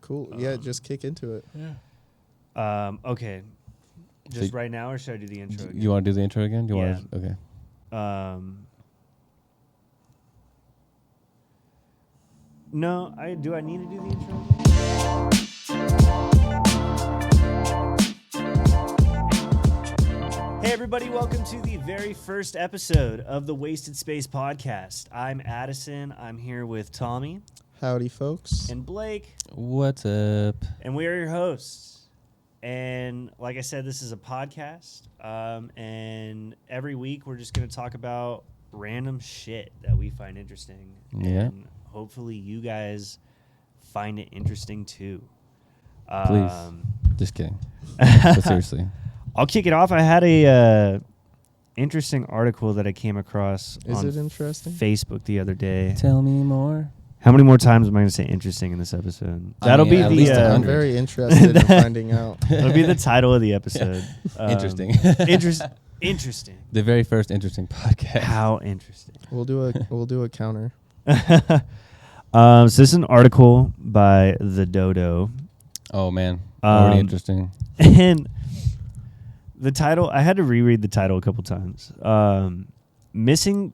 Cool. Yeah, just kick into it. Yeah. Okay. Just right now, or should I do the intro again? You want to do the intro again? Okay. No, do I need to do the intro again? Hey everybody, welcome to the very first episode of the Wasted Space Podcast. I'm Addison. I'm here with Tommy. Howdy, folks. And Blake. What's up? And we are your hosts. And like I said, this is a podcast. And every week we're just going to talk about random shit that we find interesting. Yeah. And hopefully you guys find it interesting too. Please. Just kidding. But seriously. I'll kick it off. I had a interesting article that I came across on Facebook the other day. Tell me more. How many more times am I going to say interesting in this episode? That'll be at the. Least I'm very interested in finding out. That'll be the title of the episode. Interesting. Interesting. The very first interesting podcast. How interesting. We'll do a counter. So this is an article by The Dodo. Oh man, already interesting. And the title, I had to reread the title a couple times. Missing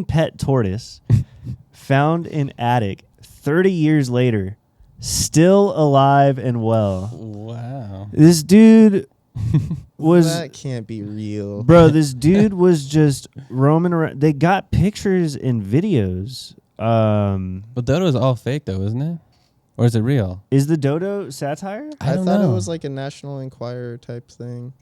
pet tortoise found in attic 30 years later, still alive and well. Wow. This dude was... That can't be real. Bro, this dude was just roaming around. They got pictures and videos. But Dodo is all fake though, isn't it? Or is it real? Is the Dodo satire? I don't thought know. it was like a National Enquirer type thing.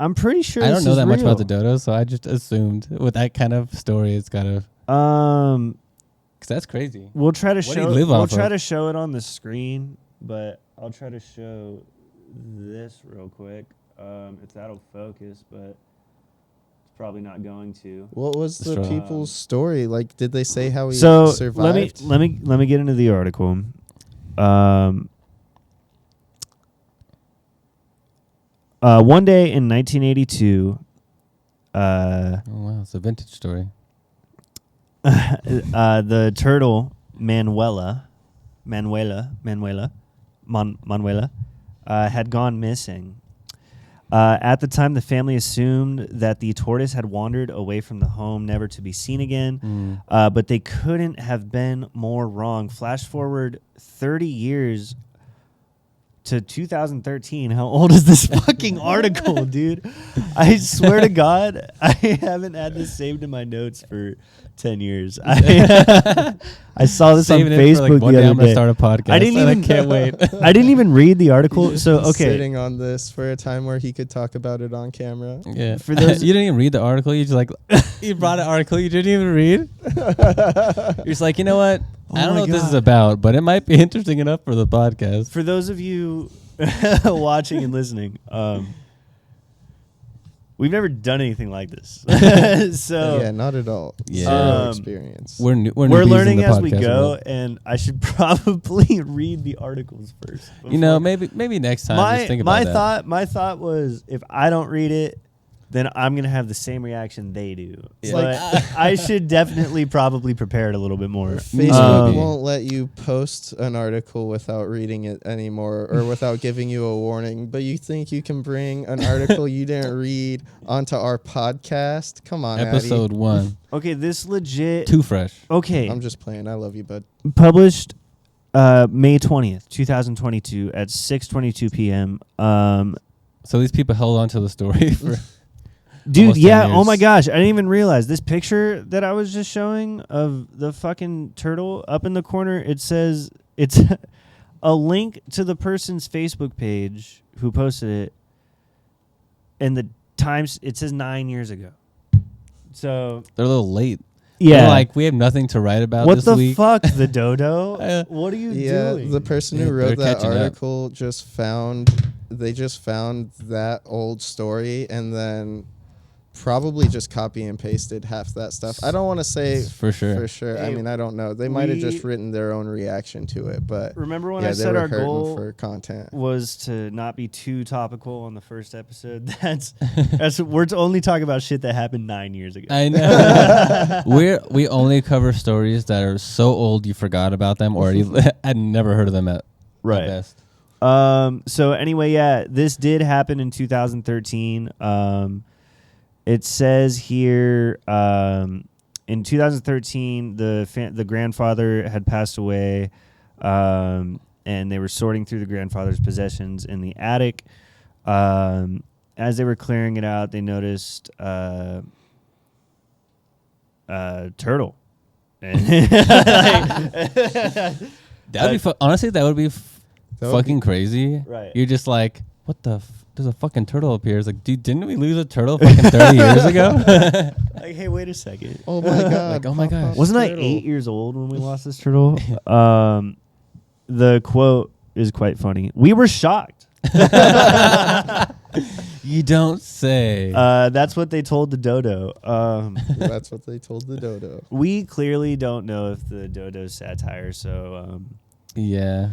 I'm pretty sure I don't know that much about the Dodo. Dodo, so I just assumed with that kind of story it's gotta... Because that's crazy. We'll try to What do show. you live We'll off try of? to show it on the screen, but I'll try to show this real quick if that'll focus. But it's probably not going to. What was the Sure. people's story? Like, did they say how he So survived? let me get into the article. One day in 1982. Oh wow, it's a vintage story. The turtle Manuela had gone missing. At the time, the family assumed that the tortoise had wandered away from the home, never to be seen again. But they couldn't have been more wrong. Flash forward 30 years to 2013. How old is this fucking article, dude? I swear to God, I haven't had this saved in my notes for 10 years. I saw this Saving on it Facebook for like one the day. other I'm gonna day. start a podcast. I can't wait. I didn't even read the article. So okay, Sitting on this for a time where he could talk about it on camera. Yeah. For those- you didn't even read the article. You just like you brought an article you didn't even read. You're just like, you know what? I don't know what this is about, but it might be interesting enough for the podcast. for those of you watching and listening, we've never done anything like this. So Yeah, not at all. Yeah. Zero experience. We're we're newbies in learning the as we podcast go, world. and I should probably read the articles first. You know, before- maybe next time. Just think about that. my thought was, if I don't read it, then I'm gonna have the same reaction they do. Yeah. But I should definitely probably prepare it a little bit more. Facebook Maybe. won't let you post an article without reading it anymore or without giving you a warning. But you think you can bring an article you didn't read onto our podcast? Come on, Episode 1. Okay, this legit. Too fresh. Okay, Addy. I'm just playing. I love you, bud. published May 20th, 2022 at 6:22 p.m. So these people held on to the story for Dude, almost 10 yeah. years. Oh my gosh, I didn't even realize this picture that I was just showing of the fucking turtle up in the corner. It says it's a link to the person's Facebook page who posted it, and the times it says 9 years ago. So they're a little late. yeah, They're like, we have nothing to write about what this the week. fuck, the dodo? What are you Yeah, doing? the person Yeah, who wrote they're that catching up. article just found that old story and then probably just copy and pasted half that stuff. I don't want to say for sure. For sure. Hey, I mean, I don't know. They might have just written their own reaction to it, but remember when yeah, I they said were our hurting goal for content. was to not be too topical on the first episode? We're to only talk about shit that happened 9 years ago. I know. we only cover stories that are so old you forgot about them or you had never heard of them at best. So anyway, yeah, this did happen in 2013. It says here in 2013 the grandfather had passed away, and they were sorting through the grandfather's possessions in the attic. As they were clearing it out, they noticed a turtle. That would be honestly, that would be fucking crazy. Right. You're just like, what the there's a fucking turtle up here. It's like, dude, didn't we lose a turtle fucking 30 years ago? Like, hey, wait a second. Oh my god. Like, oh my gosh. Wasn't I 8 years old when we lost this turtle? The quote is quite funny. We were shocked. You don't say. That's what they told the dodo. That's what they told the dodo. We clearly don't know if the dodo's satire, so Yeah.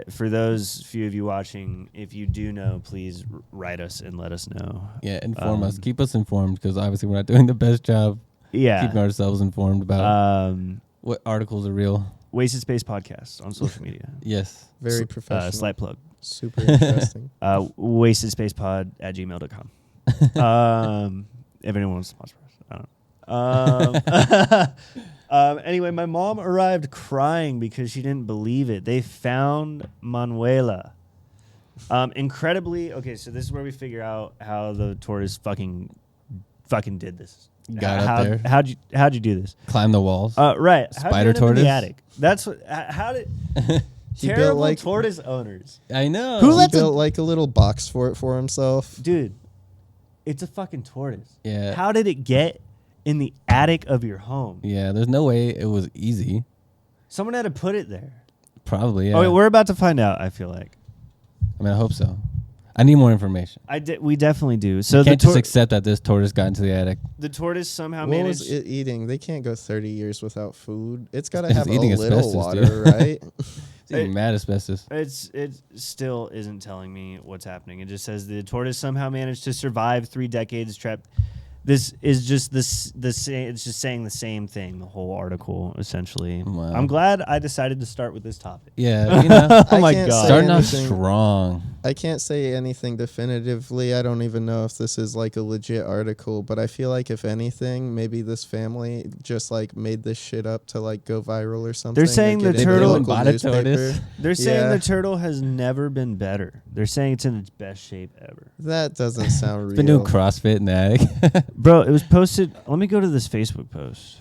For those few of you watching, if you do know, please write us and let us know. Yeah, inform us. Keep us informed because obviously we're not doing the best job keeping ourselves informed about what articles are real. Wasted Space Podcast on social media. Yes. Very professional. Slight plug. Super interesting. wastedspacepod@gmail.com. If anyone wants to sponsor us, I don't know. Anyway, my mom arrived crying because she didn't believe it. They found Manuela. Incredibly, okay, so this is where we figure out how the tortoise fucking did this. Got up there. How'd you do this? Climb the walls. Right. Spider how'd you get into tortoise? the attic? That's what. How did He built terrible like tortoise owners? I know. Who he lets built like a little box for it for himself. Dude, it's a fucking tortoise. Yeah. How did it get in the attic of your home? Yeah, there's no way it was easy. Someone had to put it there. Probably, yeah. Oh, wait, we're about to find out, I feel like. I mean, I hope so. I need more information. We definitely do. So you can't just accept that this tortoise got into the attic. the tortoise somehow What managed. was it eating? They can't go 30 years without food. It's got to It's have a eating little asbestos, water, dude. right? It's eating mad asbestos. It still isn't telling me what's happening. It just says the tortoise somehow managed to survive 3 decades trapped. This is just the same. It's just saying the same thing. The whole article, essentially. Wow. I'm glad I decided to start with this topic. Yeah, you know, Oh my can't god! say starting off anything. strong. I can't say anything definitively. I don't even know if this is like a legit article, but I feel like if anything, maybe this family just like made this shit up to like go viral or something. They're saying or get the in turtle- local Bought a newspaper. tortoise. They're saying Yeah. the turtle has never been better. They're saying it's in its best shape ever. That doesn't sound real. It's been doing CrossFit in the attic. Bro, it was posted. Let me go to this Facebook post.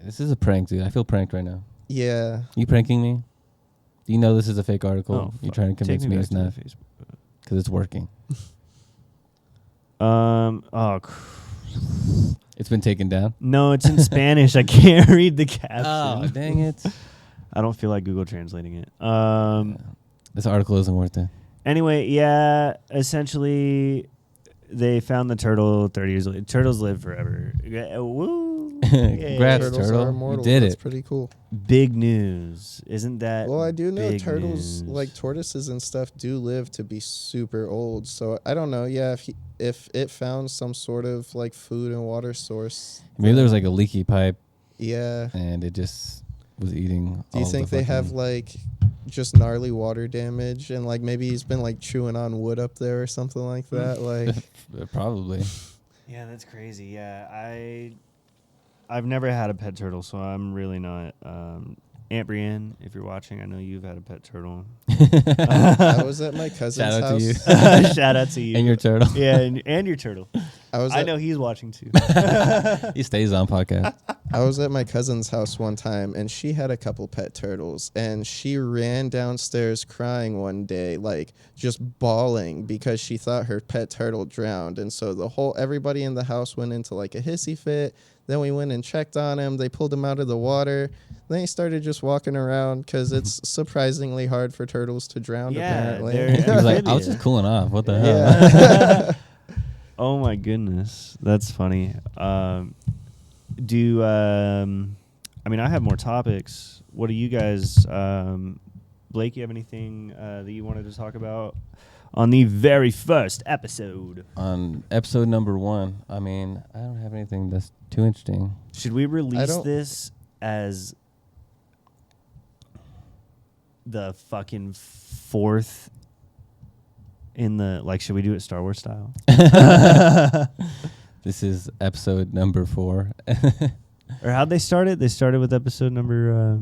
This is a prank, dude. I feel pranked right now. Yeah. You pranking me? Do you know this is a fake article? Oh, You're fuck. trying to convince Take me back it's to the not Facebook post. because it's working. It's been taken down. No, it's in Spanish. I can't read the caption. Oh, dang it. I don't feel like Google translating it. This article isn't worth it. Anyway, yeah, essentially, they found the turtle 30 years later. Turtles live forever. Woo! Congrats, Turtles turtle. are You immortal. did That's it. pretty cool. Big news. Isn't that Well, I do know big turtles, news? like tortoises and stuff, do live to be super old. So I don't know. Yeah, if it found some sort of like food and water source. Maybe there was like a leaky pipe Yeah. and it just was eating. Do you all think the they have fucking- like just gnarly water damage and like maybe he's been like chewing on wood up there or something like that? Like Probably. Yeah, that's crazy. Yeah, I've never had a pet turtle, so I'm really not. Aunt Brienne, if you're watching, I know you've had a pet turtle. I was at my cousin's Shout out to house. you. Shout out to you. And your turtle. Yeah, and your turtle. I know he's watching too. He stays on podcast. I was at my cousin's house one time and she had a couple pet turtles and she ran downstairs crying one day, like just bawling because she thought her pet turtle drowned. And so everybody in the house went into like a hissy fit. Then we went and checked on him. They pulled him out of the water. Then he started just walking around because it's surprisingly hard for turtles to drown, Yeah, apparently. they're- He was like, I Amphibian. was just cooling off. What the hell? Yeah. Oh my goodness, that's funny. I mean, I have more topics. What do you guys, Blake? You have anything that you wanted to talk about on the very first episode? On episode number 1, I mean, I don't have anything that's too interesting. Should we release this as the fucking 4th in the, like, should we do it Star Wars style? This is episode number 4. Or how'd they start it? They started with episode number...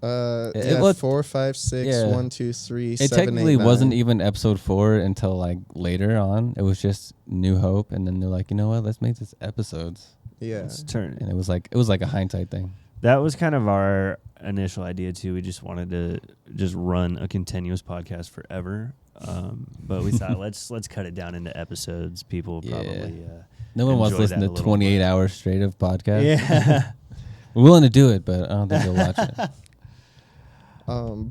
It was 4, 5, 6, yeah. 1, 2, 3, It 7, technically 8, 9. wasn't even episode 4 until like later on. It was just New Hope, and then they're like, you know what? Let's make this episodes. Yeah. Let's turn And it was like a hindsight thing. That was kind of our initial idea too. We just wanted to just run a continuous podcast forever, but we thought let's cut it down into episodes. People probably No one wants to enjoy listen that to a little 28 more. hours straight of podcast. Yeah. We're willing to do it, but I don't think they'll watch it.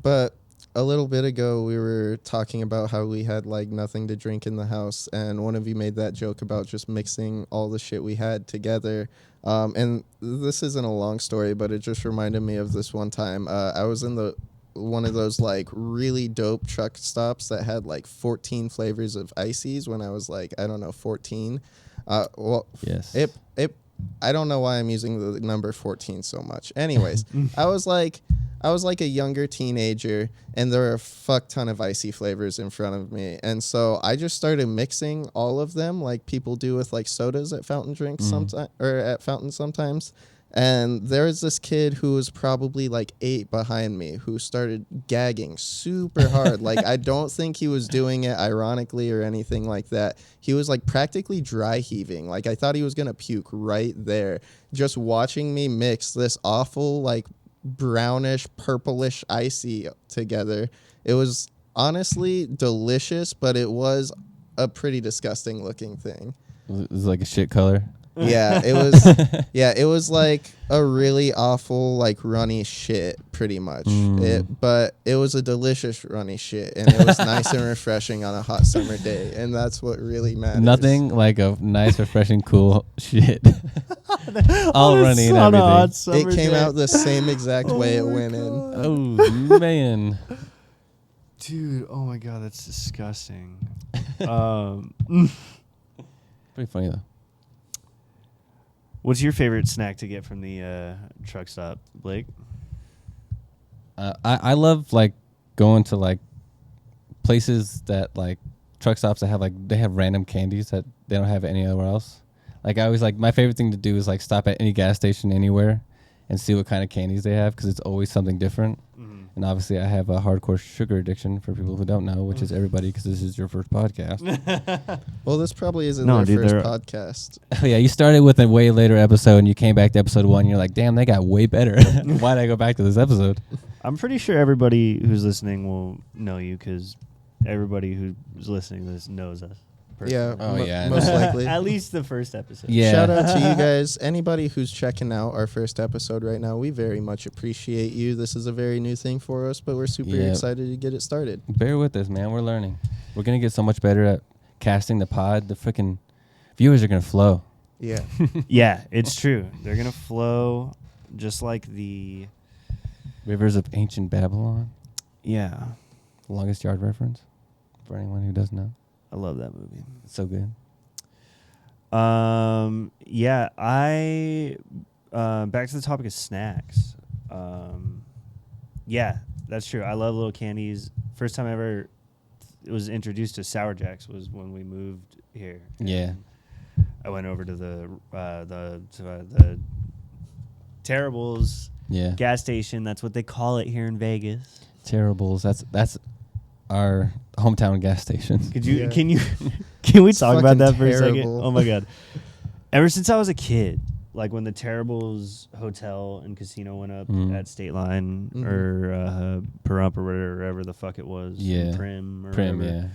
But a little bit ago, we were talking about how we had like nothing to drink in the house, and one of you made that joke about just mixing all the shit we had together. And this isn't a long story, but it just reminded me of this one time. I was in one of those like really dope truck stops that had like 14 flavors of ices when I was like, I don't know, 14. Yes. I don't know why I'm using the number 14 so much. Anyways, I was like a younger teenager, and there were a fuck ton of icy flavors in front of me. And so I just started mixing all of them like people do with like sodas at fountain drinks sometimes, or at fountains sometimes. And there was this kid who was probably like 8 behind me who started gagging super hard. Like, I don't think he was doing it ironically or anything like that. He was like practically dry heaving. Like, I thought he was going to puke right there. Just watching me mix this awful, like, brownish, purplish icy together. It was honestly delicious, but it was a pretty disgusting looking thing. It was like a shit color. Yeah, it was. Yeah, it was like a really awful, like runny shit, pretty much. But it was a delicious runny shit, and it was nice and refreshing on a hot summer day, and that's what really matters. Nothing like a nice, refreshing, cool shit. All runny and everything. It came out the same exact way it went in. Oh man, Dude, oh my god, that's disgusting. pretty funny though. What's your favorite snack to get from the truck stop, Blake? I love like going to like places that like truck stops that have like they have random candies that they don't have anywhere else. Like I always like my favorite thing to do is like stop at any gas station anywhere and see what kind of candies they have because it's always something different. And obviously I have a hardcore sugar addiction for people who don't know, which is everybody because this is your first podcast. Well, this probably isn't No, their dude, first podcast. Oh, yeah, you started with a way later episode and you came back to episode 1. And you're like, damn, they got way better. Why'd I go back to this episode? I'm pretty sure everybody who's listening will know you because everybody who's listening to this knows us. Yeah, Oh, yeah, I most know. likely. At least the first episode. Yeah. Shout out to you guys. Anybody who's checking out our first episode right now, we very much appreciate you. This is a very new thing for us, but we're super excited to get it started. Bear with us, man. We're learning. We're going to get so much better at casting the pod. The freaking viewers are going to flow. Yeah. Yeah, it's true. They're going to flow just like the... Rivers of Ancient Babylon. Yeah. Longest Yard reference for anyone who doesn't know. I love that movie. It's so good. Yeah, I back to the topic of snacks. Yeah, that's true. I love little candies. First time I ever was introduced to Sour Jacks was when we moved here. Yeah. I went over to the Terribles gas station. That's what they call it here in Vegas. Terribles. That's our hometown gas station. Could you? Yeah. Can we It's talk about that fucking for a second? terrible. Oh my god! Ever since I was a kid, like when the Terribles Hotel and Casino went up at State Line or Pahrump or wherever the fuck it was, Prim or whatever. Yeah.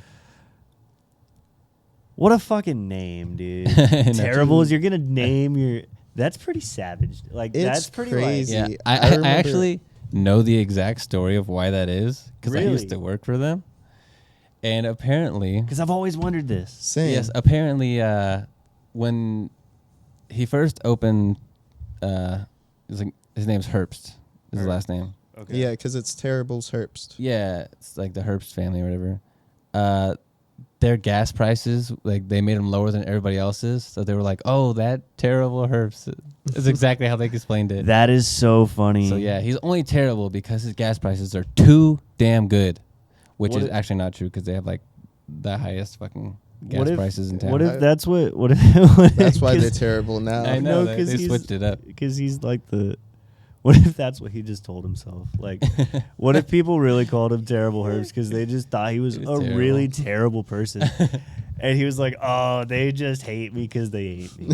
What a fucking name, dude! No, Terribles. You're gonna name your. That's pretty savage. Like It's that's pretty crazy. Yeah, I I remember- actually know the exact story of why that is because I used Really? to work for them, And apparently, Because I've always wondered this. Same. yes, apparently, when he first opened, his name's Herbst. Is his last name. Okay. Yeah, because it's Terrible's Herbst. Yeah, it's like the Herbst family or whatever. Their gas prices, like they made them lower than everybody else's. So they were like, "Oh, that terrible Herbst." Is exactly how they explained it. That is so funny. So yeah, he's only terrible because his gas prices are too damn good, which What is if- actually not true because they have like the highest fucking gas What if- prices in town. What if that's what? What if? That's why they're terrible now. I know No, they 'cause he's- switched it up. Because he's like the. What if that's what he just told himself? Like, what if people really called him Terrible Herbst because they just thought he was He a was really terrible person, and he was like, "Oh, they just hate me because they hate me."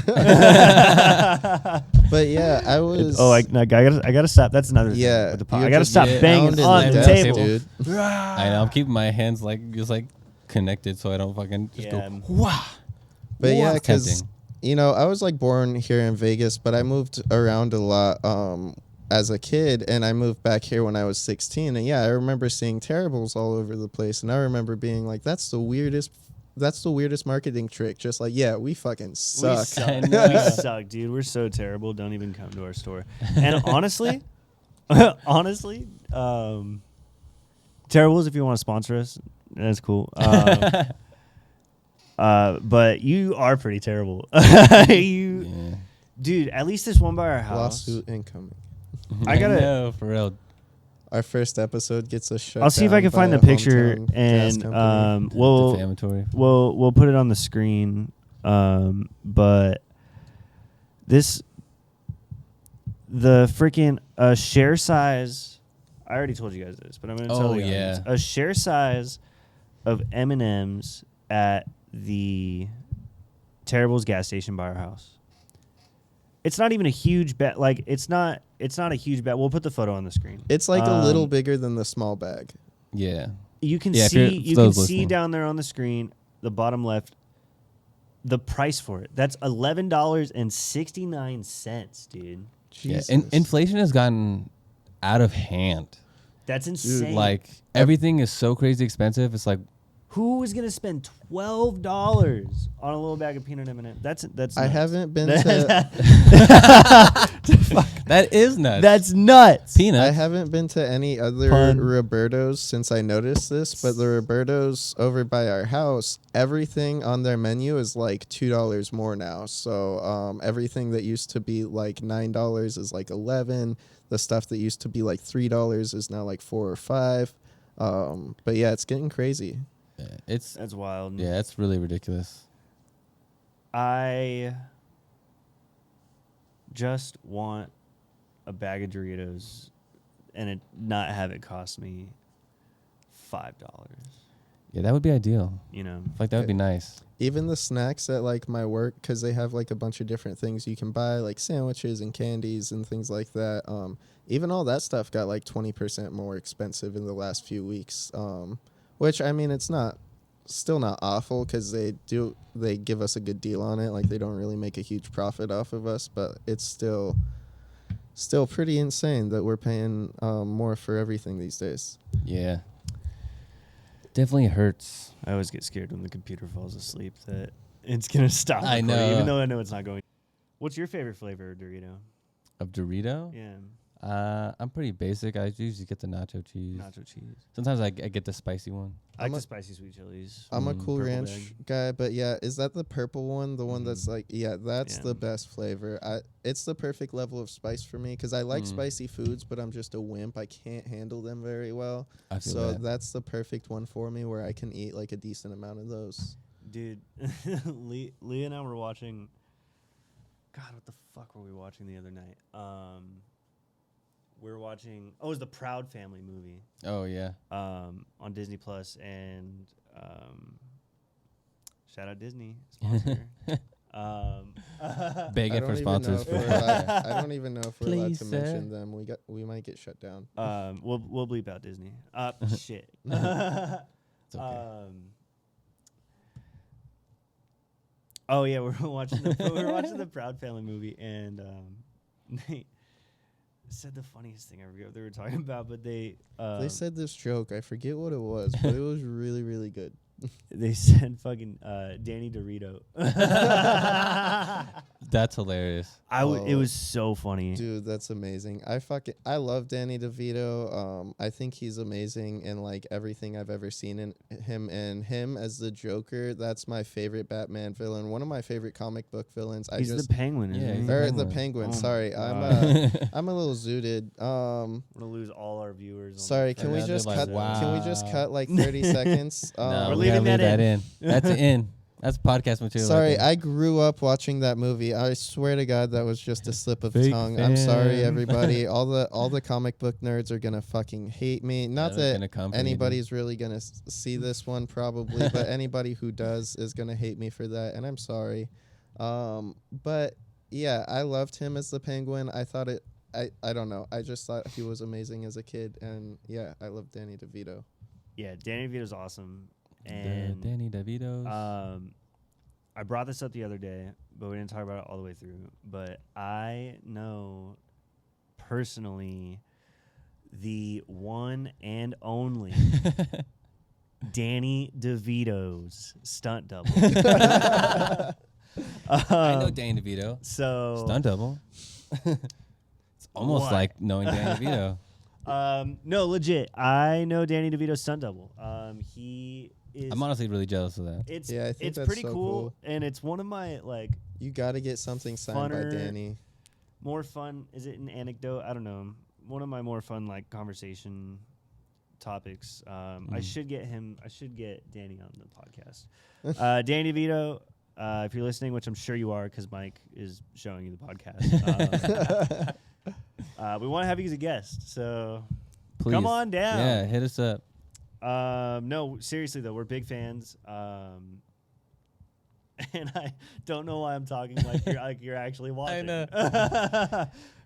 But yeah, I was. I gotta stop. That's another thing Yeah, with the pod. you're I gotta just stop banging pounding on the the desk, table, dude. I know. I'm keeping my hands like just like connected so I don't fucking just Yeah. go. Wow. But yeah, It's because tempting. I was like born here in Vegas, but I moved around a lot as a kid, and I moved back here when I was 16. And yeah, I remember seeing Terribles all over the place, and I remember being like, "That's the weirdest marketing trick." Just like, yeah, we fucking suck. We suck. I know. We suck, dude. We're so terrible. Don't even come to our store. And honestly, Terribles, if you want to sponsor us, that's cool. But you are pretty terrible. Yeah. Dude, at least this one by our house. Lawsuit incoming. I gotta- know, for real. Our first episode gets us shut. I'll see if I can find the picture, and Defamatory. we'll put it on the screen. But the freaking share size. I already told you guys this, but I'm gonna tell Oh, you. yeah. A share size of M&Ms at the Terrible's gas station by our house. It's not even a huge bet. Like it's not a huge bet. We'll put the photo on the screen. It's like a little bigger than the small bag. Yeah. You can Yeah, if see you're- for those see listening. down there on the screen, the bottom left, the price for it. That's $11.69, dude. Yeah. Jesus. Inflation has gotten out of hand. That's insane. Like everything is so crazy expensive. It's like who is gonna spend $12 on a little bag of peanut M&M? That's. I nuts. haven't been to. that is nuts. That's nuts. peanuts. I haven't been to any other Pun. Roberto's since I noticed this, but the Roberto's over by our house, everything on their menu is like $2 more now. So everything that used to be like $9 is like $11. The stuff that used to be like $3 is now like $4 or $5. But yeah, it's getting crazy. Yeah, That's wild. yeah, it's really ridiculous. I just want a bag of Doritos and it not have it cost me $5. Yeah, that would be ideal. You know. I feel like that would be nice. Even the snacks at like my work, because they have like a bunch of different things you can buy, like sandwiches and candies and things like that. Even all that stuff got like 20% more expensive in the last few weeks. Which I mean, it's still not awful because they give us a good deal on it. Like they don't really make a huge profit off of us, but it's still pretty insane that we're paying more for everything these days. Yeah. Definitely hurts. I always get scared when the computer falls asleep that it's gonna stop. I recording, know. even though I know it's not going. What's your favorite flavor of Dorito? Of Dorito? Yeah, I'm pretty basic. I usually get the nacho cheese. nacho cheese. Sometimes I get the spicy one. I like I'm the a- spicy sweet chilies. I'm a Cool Purple Ranch bag. guy, but yeah, is that the purple one? The one that's like, yeah, that's Yeah. the best flavor. It's the perfect level of spice for me because I like spicy foods, but I'm just a wimp. I can't handle them very well. I feel So that. that's the perfect one for me where I can eat like a decent amount of those. Dude, Lee and I were watching. God, what the fuck were we watching the other night? We were watching. Oh, it was the Proud Family movie. Oh, yeah. On Disney Plus, and shout out Disney sponsor. Begging for sponsors. I don't even know if we're allowed Please, to sir. mention them. We might get shut down. We'll bleep out Disney. Shit. It's okay. Oh yeah, we're watching the Proud Family movie, and said the funniest thing. I forget what they were talking about, but they said this joke. I forget what it was, but it was really, really good. they said fucking Danny Devito. That's hilarious. It was so funny. Dude, that's amazing. I love Danny DeVito. I think he's amazing in like everything I've ever seen in him, and him as the Joker. That's my favorite Batman villain. One of my favorite comic book villains. He's the Penguin, isn't he? Or the Penguin. Oh sorry, my I'm a little zooted. We're gonna lose all our viewers. Sorry, can we just cut? Can we just cut like 30 seconds? No, we're we gotta leaving leave that in. That's in. That's podcast material. Sorry, right I grew up watching that movie. I swear to God, that was just a slip of Fake tongue. I'm sorry, fan. everybody. All the comic book nerds are gonna fucking hate me. Not they're gonna that come for you, anybody's really gonna see this one, probably, but anybody who does is gonna hate me for that, and I'm sorry. But yeah, I loved him as the Penguin. I thought it. I don't know. I just thought he was amazing as a kid, and yeah, I love Danny DeVito. Yeah, Danny DeVito's awesome. The And Danny DeVito's. I brought this up the other day, but we didn't talk about it all the way through. But I know personally the one and only Danny DeVito's stunt double. I know Danny DeVito. So Stunt double. It's almost What? like knowing Danny DeVito. no, legit. I know Danny DeVito's stunt double. He is. I'm honestly really jealous of that. It's Yeah, I think it's that's pretty so cool, cool. and it's one of my like You got to get something signed by Funner- Danny. more fun. Is it an anecdote? I don't know. One of my more fun like conversation topics. I should get him. I should get Danny on the podcast. Danny DeVito, if you're listening, which I'm sure you are, because Mike is showing you the podcast. We want to have you as a guest, so Please. come on down. Yeah, hit us up. No, seriously though, we're big fans. And I don't know why I'm talking like you're actually watching. know.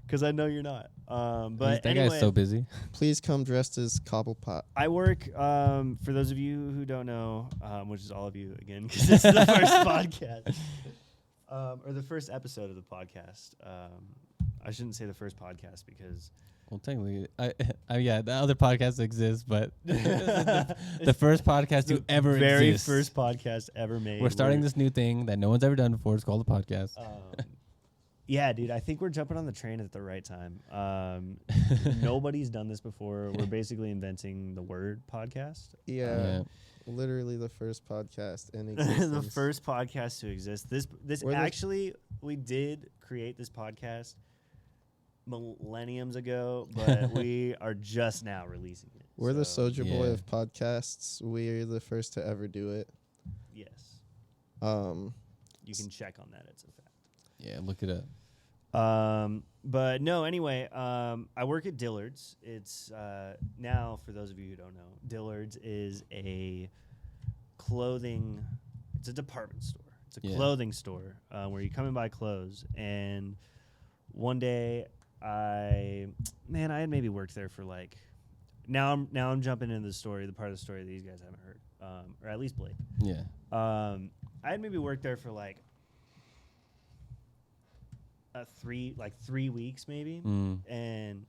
Because I know you're not. But That anyway, guy's so busy. Please come dressed as Cobblepot. I work, for those of you who don't know, which is all of you again, because this is the first podcast, or the first episode of the podcast. I shouldn't say the first podcast because Well, technically, yeah, the other podcasts exist, but the first podcast you ever very exist. first podcast ever made. We're starting this new thing that no one's ever done before. It's called a podcast. Yeah, dude, I think we're jumping on the train at the right time. Nobody's done this before. We're basically inventing the word podcast. Yeah. Literally the first podcast in existence. The first podcast to exist. This We're the- actually, we did create this podcast millenniums ago, but we are just now releasing it. We're the So, Soulja Boy Yeah. of podcasts. We're the first to ever do it. yes, You can check on that. It's a fact. Yeah, look it up. But no, anyway, I work at Dillard's. It's now, for those of you who don't know, Dillard's is a clothing. It's a department store. It's a clothing store where you come and buy clothes. And one day, I had maybe worked there for like. Now I'm jumping into the story, the part of the story that these guys haven't heard, or at least Blake. Yeah. I had maybe worked there for like 3 weeks maybe, and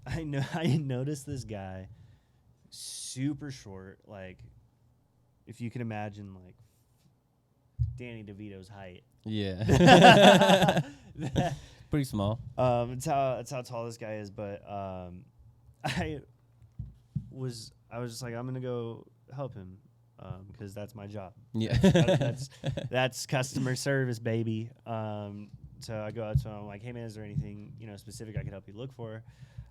I noticed this guy, super short, like if you can imagine like Danny DeVito's height. Yeah. Pretty small. It's how tall this guy is, but I was just like, I'm gonna go help him because that's my job. Yeah. That's customer service, baby. So I go out to him, I'm like, hey man, is there anything specific I could help you look for?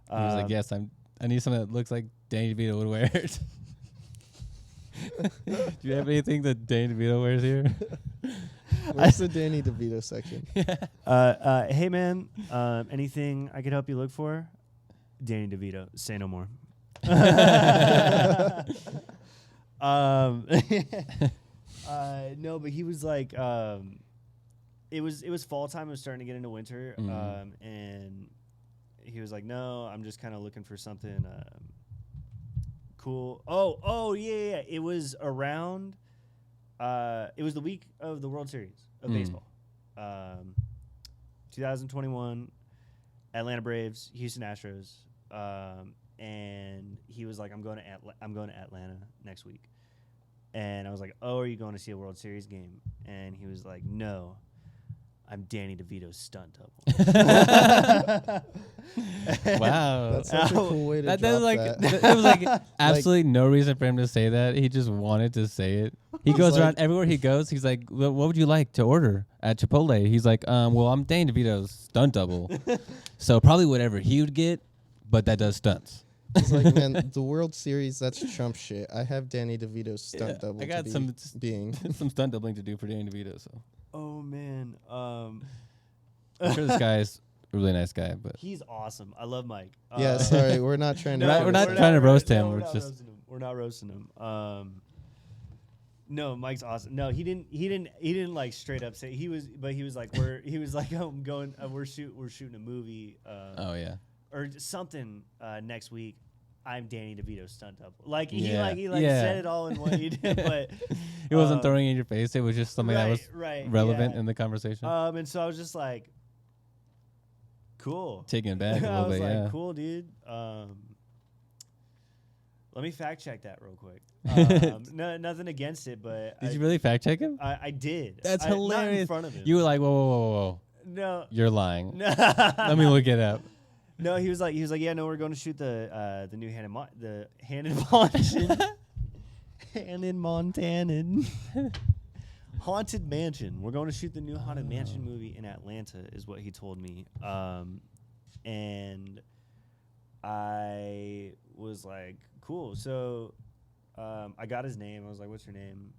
He was like, yes, I need something that looks like Danny DeVito would wear it. Do you have anything that Danny DeVito wears here? Where's the Danny DeVito section? Hey man, anything I could help you look for? Danny DeVito, say no more. No, but he was like, it was fall time. It was starting to get into winter, and he was like, no, I'm just kind of looking for something cool. Oh yeah. It was around. It was the week of the World Series of baseball, 2021. Atlanta Braves, Houston Astros, and he was like, I'm going to Atlanta next week. And I was like, oh, are you going to see a World Series game? And he was like, no, I'm Danny DeVito's stunt double. Wow. That's such a cool way to That drop was like that. there was like absolutely no reason for him to say that. He just wanted to say it. He goes like- around everywhere he goes. He's like, "What would you like to order at Chipotle?" He's like, well, I'm Danny DeVito's stunt double, so probably whatever he would get, but that does stunts." It's like, man, the World Series, that's Trump shit. I have Danny DeVito's stunt double I got to some being. some stunt doubling to do for Danny DeVito. So Oh, man. I'm sure this guy is a really nice guy, but He's awesome. I love Mike. Yeah, sorry, we're not trying to. we're not trying to roast him. No, We're not just- roasting him. We're not roasting him. No, Mike's awesome. No, he didn't like straight up say he was like I'm going we're shooting a movie oh yeah. or something next week. I'm Danny DeVito's stunt double. Like Yeah. he Yeah. said it all in what he did, but He wasn't throwing it in your face. It was just something that was relevant yeah. in the conversation. And so I was just like, cool. Taking it back a I little was bit, like, yeah. cool, dude. Let me fact check that real quick. No, nothing against it, but Did you really fact check him? I did. That's Not in hilarious. front of him. You were like, whoa. No. You're lying. No. Let me look it up. No, he was like, yeah, no, we're going to shoot the new Hand in Montana Haunted Mansion. We're going to shoot the new Haunted Mansion movie in Atlanta, is what he told me. And I was like, cool. So I got his name. I was like, what's your name?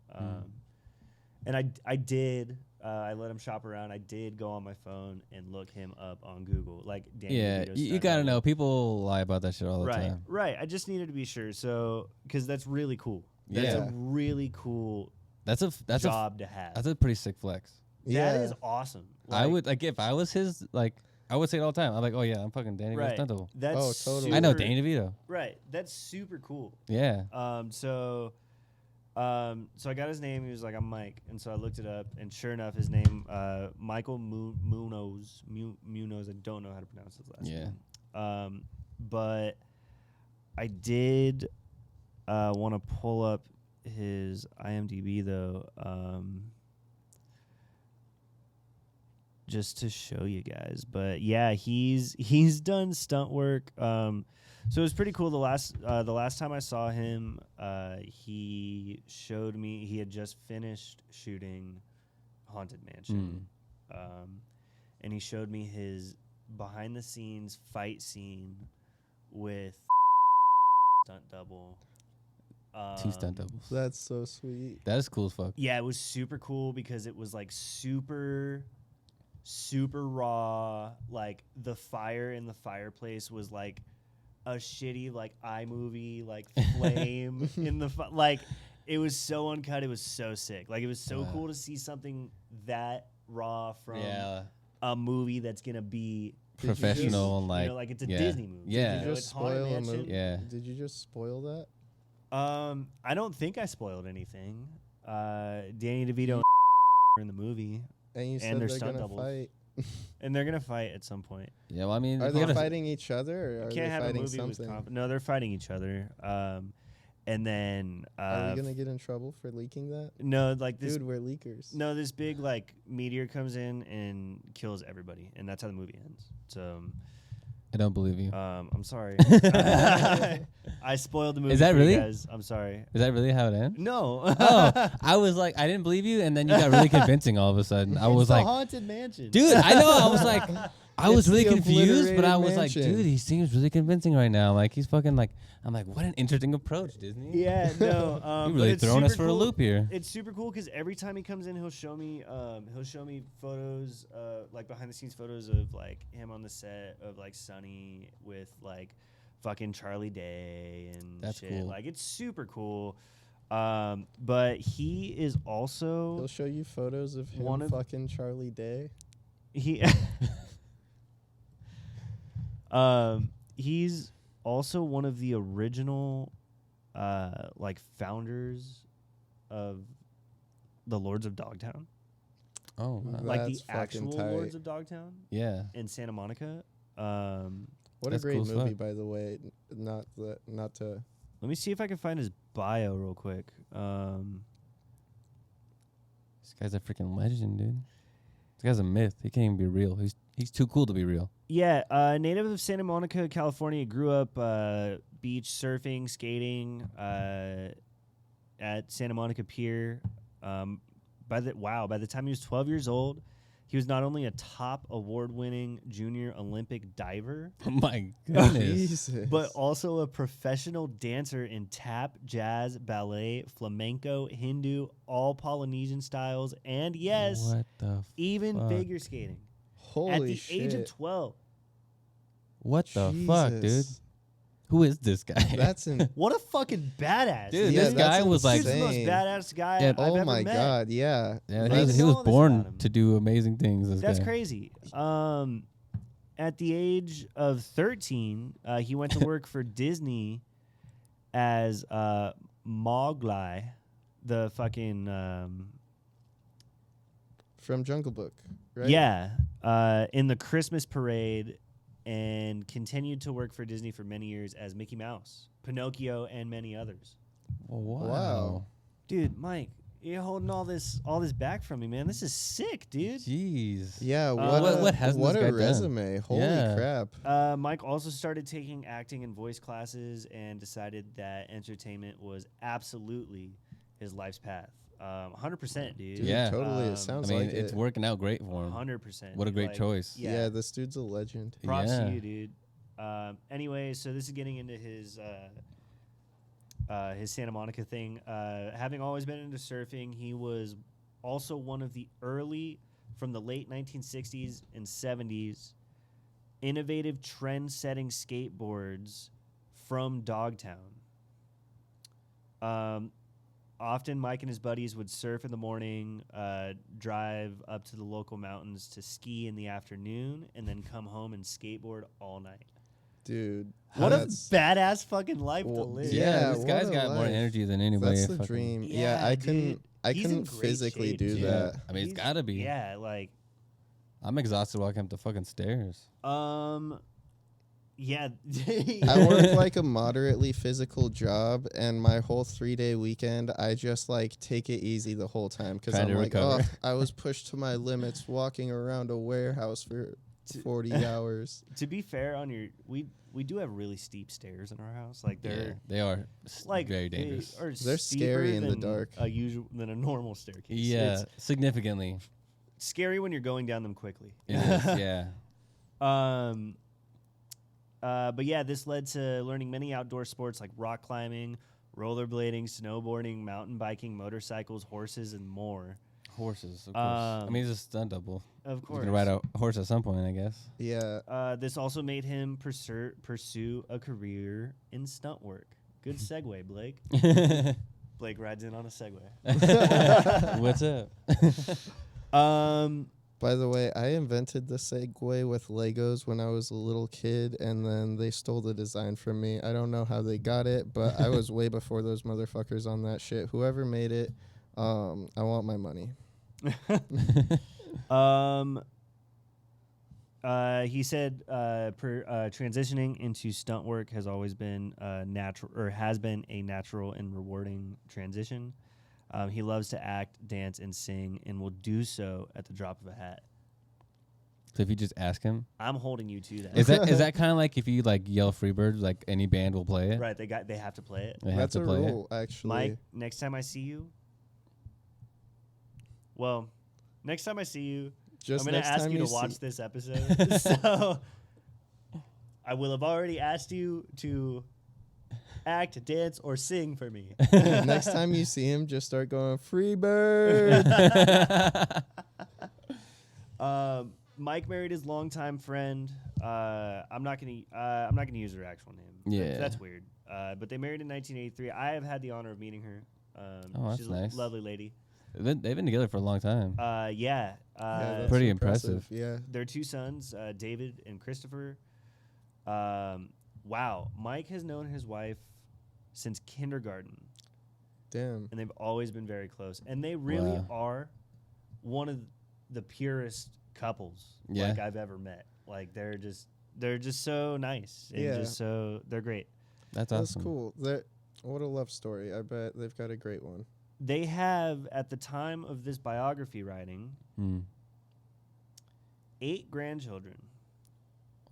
And I did. I let him shop around. I did go on my phone and look him up on Google. Like, Danny Yeah, DeVito's you stunt gotta double. know. People lie about that shit all the Right, time. right. I just needed to be sure. So, because that's really cool. That's Yeah. a really cool That's a job to have. that's a pretty sick flex. Yeah. That is awesome. I would like if I was his I would say it all the time. I'm like, oh yeah, I'm fucking Danny DeVito's right. stunt double. That's Oh, totally. I know super- Danny DeVito. Right. That's super cool. Yeah. So I got his name. He was like, I'm Mike. And so I looked it up, and sure enough, his name, Michael Munoz. Munoz. I don't know how to pronounce his last name. But I did want to pull up his IMDb though, just to show you guys. But yeah, he's done stunt work. So it was pretty cool. The last time I saw him, he showed me he had just finished shooting Haunted Mansion, and he showed me his behind the scenes fight scene with stunt double. 2 stunt doubles. That's so sweet. That is cool as fuck. Yeah, it was super cool because it was like super raw. Like the fire in the fireplace was like a shitty like iMovie like flame in the like it was so uncut. It was so sick. Like it was so cool to see something that raw from a movie that's gonna be Professional and like, you know, like it's a Disney movie. Yeah. Did You you know, just it's Haunted spoil a Mansion. movie? Yeah. Did you just spoil that? I don't think I spoiled anything. Danny DeVito in the movie, And you said And they're they're stunt gonna doubles. fight. and they're gonna fight at some point. Yeah, well, I mean, Are you they gotta- fighting each other, or are Can't they have a fighting movie with something? no, they're fighting each other. And then Are we gonna get in trouble for leaking that? no, like this. Dude, we're leakers. No, this big like meteor comes in and kills everybody, and that's how the movie ends. So, I don't believe you. I'm sorry. I spoiled the movie. Is that for really? You guys. I'm sorry. Is that really how it ends? No. Oh, I was like, I didn't believe you, and then you got really convincing all of a sudden. I was It's a like, Haunted Mansion. dude, I know. I was like, I was It's really the confused, but I was like, obliterated dude, he seems really convincing right now. Like he's fucking like, I'm like, what an interesting approach, Disney. Yeah, no. You but really it's throwing us super for a cool. loop here. It's super cool because every time he comes in, he'll show me photos, like behind the scenes photos of like him on the set of like Sunny with like fucking Charlie Day and That's shit. cool. Like it's super cool. But he is also He'll show you photos of him One of- fucking Charlie Day. he he's also one of the original like founders of the Lords of Dogtown. Oh, wow. Wow. Like the That's fucking actual tight. Lords of Dogtown Yeah. in Santa Monica. What That's a great cool as movie, fuck. by the way. Not to. Let me see if I can find his bio real quick. This guy's a freaking legend, dude. This guy's a myth. He can't even be real. He's too cool to be real. Yeah, native of Santa Monica, California, grew up beach surfing, skating at Santa Monica Pier. By the time he was 12 years old, he was not only a top award-winning junior Olympic diver, Oh my goodness. Jesus. but also a professional dancer in tap, jazz, ballet, flamenco, Hindu, all Polynesian styles, and yes, What the even fuck? figure skating. Holy At the shit. age of 12. What the fuck, dude? Jesus. Who is this guy? That's an. What a fucking badass. Dude, Yeah, this guy that's was like, He's the most insane. badass guy Yeah. I've Oh ever my met. god, yeah. yeah, That's he was all this about born him. to do amazing things. This That's guy. crazy. At the age of 13, he went to work for Disney as Mowgli, the fucking From Jungle Book, right? yeah, in the Christmas parade, and continued to work for Disney for many years as Mickey Mouse, Pinocchio, and many others. Wow. Wow. Dude, Mike, you're holding all this back from me, man. This is sick, dude. Jeez. Yeah, what hasn't what this a guy done? resume. Holy Yeah. crap. Mike also started taking acting and voice classes and decided that entertainment was absolutely his life's path. 100%, dude. Dude, Yeah. totally. It I sounds mean, like it's it. working out great for him. 100%. What a great Like, choice. Yeah. This dude's a legend. Props Yeah. to you, dude. Anyway, so this is getting into his Santa Monica thing. Having always been into surfing, he was also one of the early, from the late 1960s and 70s, innovative trend-setting skateboards from Dogtown. Often, Mike and his buddies would surf in the morning, drive up to the local mountains to ski in the afternoon, and then come home and skateboard all night. Dude. What a that's- badass fucking life to Well, live. Yeah, this what guy's a got more life. energy than anybody. That's the fucking- dream. Yeah, Yeah, I dude. couldn't I He's in couldn't great physically shape, do too. that. I mean, it's gotta be. Yeah, like, I'm exhausted walking up the fucking stairs. yeah. I work like a moderately physical job, and my whole 3-day weekend, I just like take it easy the whole time because Trying I'm to like, recover. oh, I was pushed to my limits walking around a warehouse for 40 hours. To be fair, we do have really steep stairs in our house. Like Yeah, they're they are like very dangerous. They are They're steeper scary in the than dark. than a normal staircase. Yeah, It's significantly. scary when you're going down them quickly. It is, yeah. But yeah, this led to learning many outdoor sports like rock climbing, rollerblading, snowboarding, mountain biking, motorcycles, horses, and more. Horses, of course. I mean, he's a stunt double. Of He's course. gonna ride a horse at some point, I guess. Yeah. This also made him pursue a career in stunt work. Good segue, Blake. Blake rides in on a Segway. What's up? By the way, I invented the Segway with Legos when I was a little kid, and then they stole the design from me. I don't know how they got it, but I was way before those motherfuckers on that shit. Whoever made it, I want my money. He said transitioning into stunt work has always been natural, or has been a natural and rewarding transition. He loves to act, dance, and sing, and will do so at the drop of a hat. So if you just ask him, I'm holding you to that. is that kind of like if you like yell Freebird, like any band will play it? Right? They have to play it. They have That's to a play rule, actually. Mike, next time I see you, Just I'm going next to ask time you to see- watch this episode. So I will have already asked you to act, dance, or sing for me. Next time you see him, just start going Freebird. Mike married his longtime friend. I'm not gonna use her actual name. Yeah. That's weird. But they married in 1983. I have had the honor of meeting her. that's She's nice. a lovely lady. They've been together for a long time. Yeah. Yeah, that's Pretty impressive. Yeah. Their two sons, David and Christopher. Wow. Mike has known his wife since kindergarten, Damn. and they've always been very close. And they really Wow. are one of the purest couples Yeah. like I've ever met. Like they're they're just so nice and just so they're great. That's That's awesome. cool. What a love story. I bet they've got a great one. They have, at the time of this biography writing, 8 grandchildren.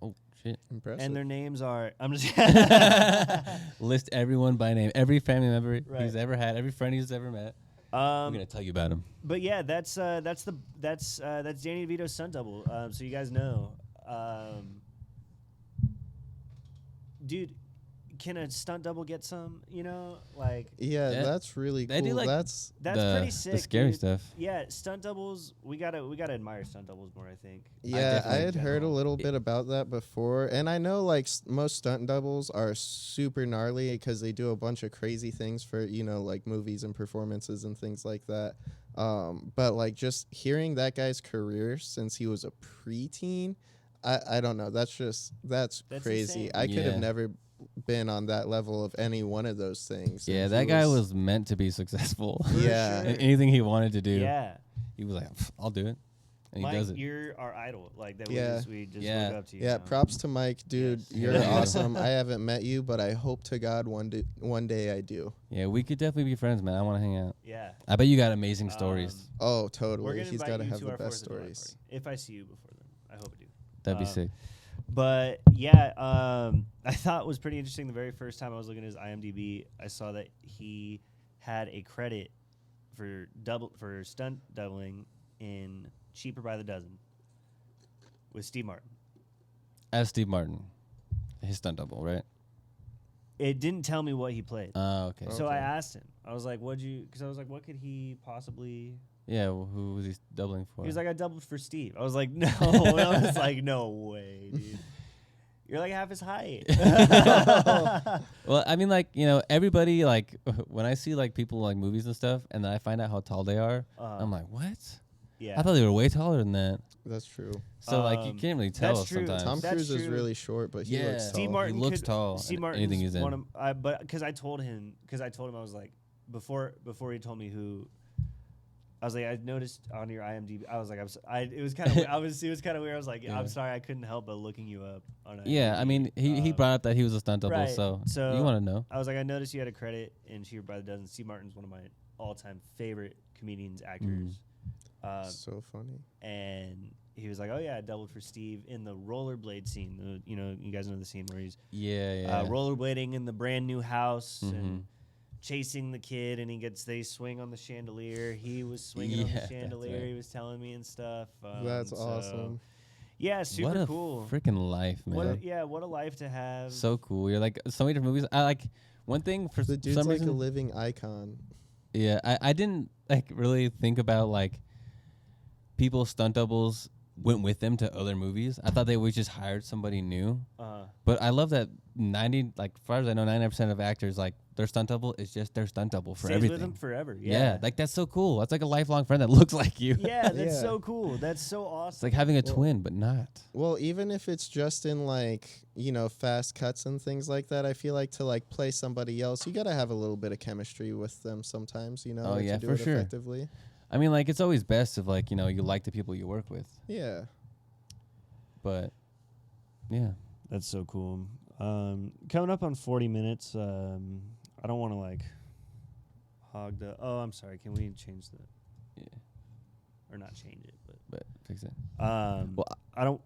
Oh shit! Impressive. And their names are. I'm just. List everyone by name, every family member Right. he's ever had, every friend he's ever met. I'm gonna tell you about him. But yeah, that's Danny DeVito's stunt double. So you guys know, dude. Can a stunt double get some? You know, like yeah, that's really They cool. do, like, That's pretty sick. The scary dude. stuff. Yeah, stunt doubles. We gotta admire stunt doubles more. I think. yeah. I had in heard a general. little bit about that before, and I know like most stunt doubles are super gnarly because they do a bunch of crazy things for like movies and performances and things like that. But like just hearing that guy's career since he was a preteen, I don't know. That's crazy. insane. I could Yeah. have never been on that level of any one of those things. Yeah, And that he guy was meant to be successful. Yeah. sure. Anything he wanted to do, Yeah. he was like, I'll do it, and Mike, he does it. you're our idol. Like that. Yeah. We just Yeah. look up to you. Yeah, now. props to Mike, dude. Yes. You're Yeah. awesome. I haven't met you, but I hope to God one day I do. Yeah, we could definitely be friends, man. I want to hang out. Yeah. I bet you got amazing stories. Oh, We're totally. gonna He's invite got to you have to the our best 4th of July stories. party. If I see you before then, I hope I do. That'd be sick. But yeah, I thought it was pretty interesting. The very first time I was looking at his IMDb, I saw that he had a credit for stunt doubling in Cheaper by the Dozen with Steve Martin. As Steve Martin, his stunt double, right? It didn't tell me what he played. Oh, okay. So I asked him. I was like, because I was like, what could he possibly... Yeah, well, who was he doubling for? He was like, I doubled for Steve. I was like, no. And I was like, no way, dude. You're like half his height. Well, I mean, like, everybody, like, when I see, like, people, like, movies and stuff, and then I find out how tall they are, I'm like, what? Yeah. I thought they were way taller than that. That's true. So, like, you can't really tell that's true. sometimes. Tom That's Cruise is true. really short, but he Yeah. looks tall. Steve Martin He looks could- tall Steve in Martin's anything he's in. one of, but because I told him, I was like, before he told me who, I was like, I noticed on your IMDb, I was like, it was kind of, it was kind of weird. I was like, Yeah. I'm sorry, I couldn't help but looking you up on IMDb. Yeah, I mean, he brought up that he was a stunt double, right. so So- you want to know. I was like, I noticed you had a credit in Cheaper by the Dozen. Steve Martin's one of my all-time favorite comedians, actors. So funny. And he was like, oh yeah, I doubled for Steve in the rollerblade scene. You guys know the scene where he's Yeah. rollerblading in the brand new house Mhm. and chasing the kid, and they swing on the chandelier. He was swinging on Yeah, the that's chandelier. right. He was telling me and stuff. That's So, awesome. Yeah, super what a cool. freaking life, man. What a life to have. So cool. You're like so many different movies. I like one thing for The dude's some like reason. a living icon. Yeah, I didn't like really think about like people stunt doubles went with them to other movies. I thought they would just hired somebody new. But I love that 90, like as far as I know, 99% of actors, like their stunt double is just their stunt double for Stays everything. with them forever. Yeah, like that's so cool. That's like a lifelong friend that looks like you. Yeah, that's Yeah. so cool. That's so awesome. It's like having a twin, but not. Well, even if it's just in like, fast cuts and things like that, I feel like to like play somebody else, you got to have a little bit of chemistry with them sometimes, Oh, like, yeah, to do for it sure. effectively. I mean, like it's always best if like, you like the people you work with. Yeah. But yeah. That's so cool. Coming up on 40 minutes. I don't want to like hog the. Oh, I'm sorry. Can we change the? Yeah. Or not change it, But fix it. well, I don't.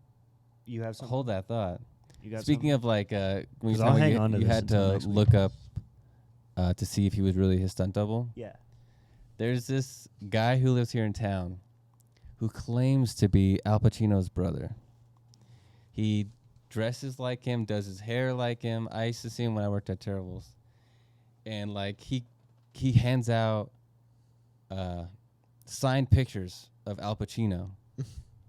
You have something. Hold that thought. You got Speaking something? of like, when you 'Cause I'll hang on to you this had until to next week. look up to see if he was really his stunt double. Yeah. There's this guy who lives here in town who claims to be Al Pacino's brother. He dresses like him, does his hair like him. I used to see him when I worked at Terrible's. And like he hands out signed pictures of Al Pacino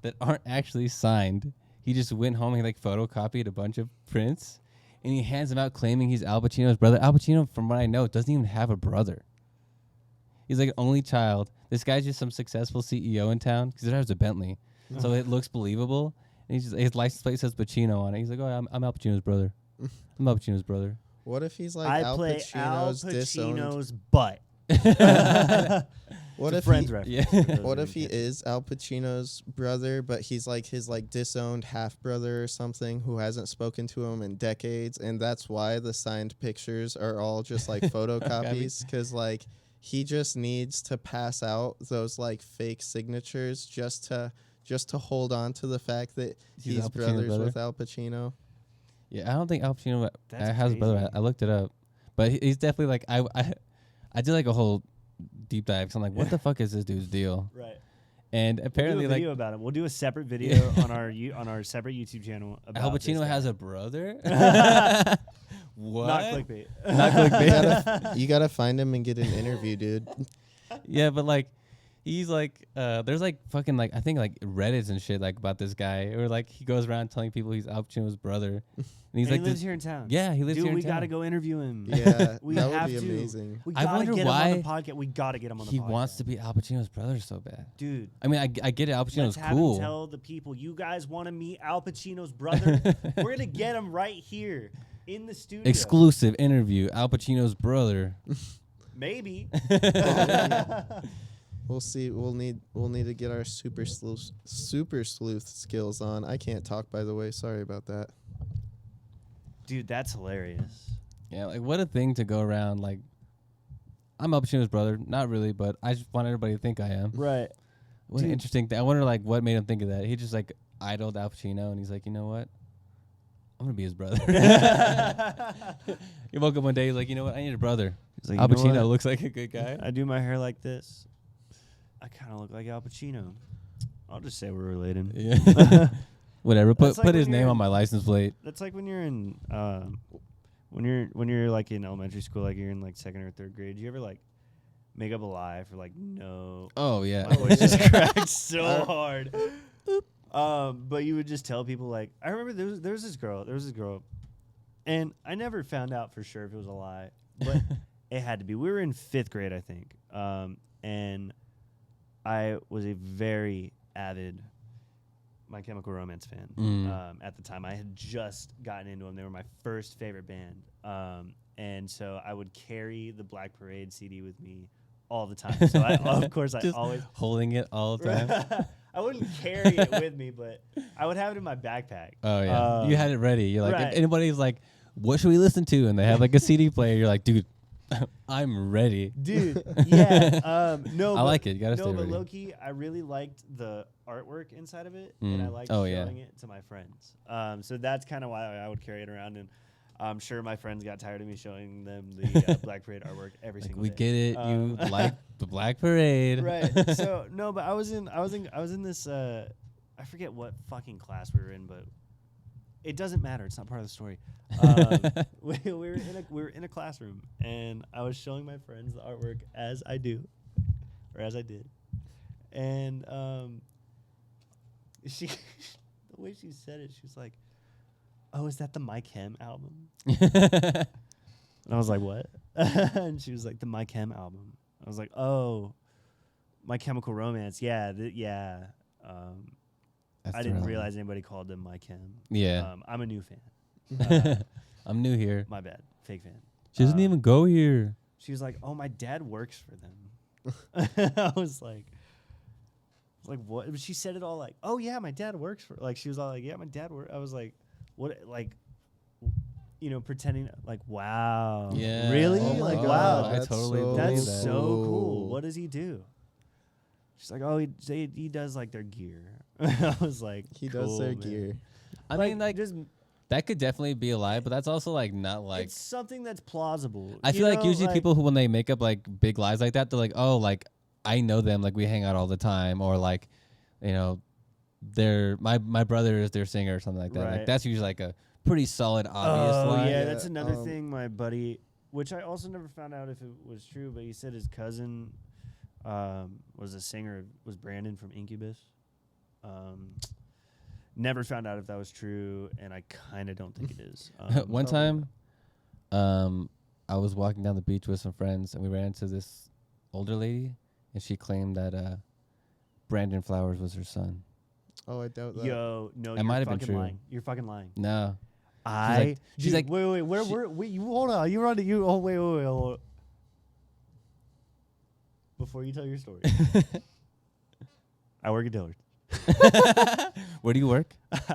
that aren't actually signed. He just went home and like photocopied a bunch of prints and he hands them out claiming he's Al Pacino's brother. Al Pacino, from what I know, doesn't even have a brother. He's like an only child. This guy's just some successful CEO in town because he drives a Bentley. So it looks believable. And his license plate says Pacino on it. He's like, oh, I'm Al Pacino's brother. I'm Al Pacino's brother. What if he's like I Al play Al Pacino's disowned? Pacino's butt. What It's a if Friends he, reference. Yeah. for those what who if he can't- is Al Pacino's brother, but he's like his like disowned half brother or something who hasn't spoken to him in decades, and that's why the signed pictures are all just like photocopies, because like he just needs to pass out those like fake signatures just to hold on to the fact that He's he's Al Pacino's brothers brother? with Al Pacino. Yeah, I don't think Al Pacino That's has a brother. crazy. I looked it up, but he's definitely like I did like a whole deep dive. Cause I'm like, what the fuck is this dude's deal? Right. And We'll do apparently, a like video about it. We'll do a separate video on our separate YouTube channel about Al this Pacino guy. has a brother. What? Not clickbait. Not clickbait. You gotta find him and get an interview, dude. Yeah, but like he's like there's like fucking like I think like Reddits and shit like about this guy, or like he goes around telling people he's Al Pacino's brother, and he's And like he lives this, here in town. yeah, he lives Dude, here in we town. gotta go interview him. Yeah, We that have would be to. amazing. We I gotta wonder get him why on the podcast. We gotta get him on the He podcast. wants to be Al Pacino's brother so bad. Dude. I mean, I get it. Al Let's Pacino's have cool. him tell the people, you guys want to meet Al Pacino's brother? We're gonna get him right here in the studio. Exclusive interview. Al Pacino's brother. Maybe. We'll see. We'll need to get our super sleuth skills on. I can't talk, by the way. Sorry about that. Dude, that's hilarious. Yeah, like what a thing to go around. Like, I'm Al Pacino's brother. Not really, but I just want everybody to think I am. Right. What an Dude. interesting thing. I wonder like what made him think of that. He just like idoled Al Pacino, and he's like, you know what? I'm gonna be his brother. He woke up one day, he's like, you know what? I need a brother. He's like, Al "You know Pacino what? looks like a good guy. I do my hair like this. I kind of look like Al Pacino. I'll just say we're related. Yeah. Whatever. That's Put like his when name you're- on my license plate. That's like when you're in, when you're like in elementary school, like you're in like second or third grade. You ever like make up a lie for like no? Oh yeah. My voice just cracked so hard. But you would just tell people like, I remember there was this girl, and I never found out for sure if it was a lie, but it had to be. We were in 5th grade, I think, and I was a very avid My Chemical Romance fan. At the time, I had just gotten into them. They were my first favorite band, and so I would carry the Black Parade CD with me all the time. So of course I Just always holding it all the time. I wouldn't carry it with me, but I would have it in my backpack. Oh yeah. You had it ready. You're like, right. if anybody's like, what should we listen to? And they have like a CD player. You're like, dude, I'm ready. Dude, yeah. No, I like it. You gotta stay but ready. low-key, I really liked the artwork inside of it, and I liked Oh, yeah. showing it to my friends. So that's kind of why I would carry it around, and I'm sure my friends got tired of me showing them the Black Parade artwork every Like, single we day. get it. You like the Black Parade. Right. So no, but I was in this I forget what fucking class we were in, but it doesn't matter. It's not part of the story. We were in a classroom, and I was showing my friends the artwork as I did, and she the way she said it, she was like, "Oh, is that the My Chem album?" And I was like, "What?" And she was like, "The My Chem album." I was like, "Oh, My Chemical Romance." Yeah, yeah. That's I didn't the realize anybody called them My Chem. Yeah. I'm a new fan. I'm new here. My bad. Fake fan. She doesn't even go here. She was like, "Oh, my dad works for them." I was like, what? But she said it all like, "Oh yeah, my dad works for." Like she was all like, "Yeah, my dad works." I was like, "What?" Like, pretending like, "Wow, Yeah. really?" Oh my like, God, wow, I that's totally so believe that's that. so cool. cool. What does he do? She's like, "Oh, he does like their gear." I was like, He does their "Cool, man." gear. I mean, like, just that could definitely be a lie, but that's also like not like. it's something that's plausible. I feel like usually people who, when they make up like big lies like that, they're like, oh, like I know them, like we hang out all the time, or like, they're my brother is their singer or something like that. Right. Like that's usually like a pretty solid, obvious Oh lie. yeah, Yeah, that's another thing. My buddy, which I also never found out if it was true, but he said his cousin was a singer. Was Brandon from Incubus? Never found out if that was true, and I kind of don't think it is. One time, I was walking down the beach with some friends, and we ran into this older lady, and she claimed that Brandon Flowers was her son. Oh, I doubt that. Yo, no, That you're might have been fucking true. lying. You're fucking lying. No. she's Dude, like- wait, wait, you hold on. You're on. Oh, wait. before you tell your story. I work at Dillard's. Where do you work?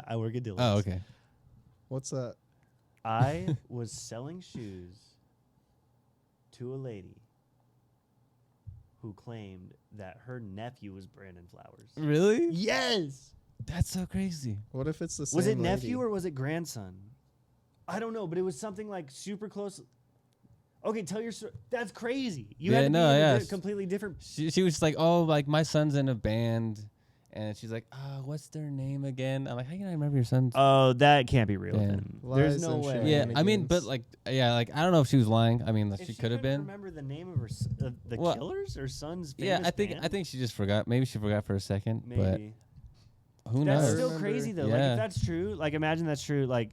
I work at Dillard's. Oh, okay. What's that? I was selling shoes to a lady who claimed that her nephew was Brandon Flowers. Really? Yes. That's so crazy. What if it's the same Was it lady? nephew or was it grandson? I don't know, but it was something like super close. Okay, tell your story. That's crazy. You Yeah, had to no, be in yeah. a completely different. She was just like, oh, like my son's in a band, and she's like, what's their name again? I'm like, how can I remember your son's? Oh, that can't be real. Yeah. Then. Lies There's no and way. shit. Yeah, I mean, but shenanigans. like, yeah, like I don't know if she was lying. I mean, like, If she could have couldn't been. Remember the name of her, the Well, Killers or Son's. Yeah, famous band? I think she just forgot. Maybe she forgot for a second. Maybe. But who That's knows? still remember- crazy though. Like Yeah. if that's true, like imagine that's true. Like,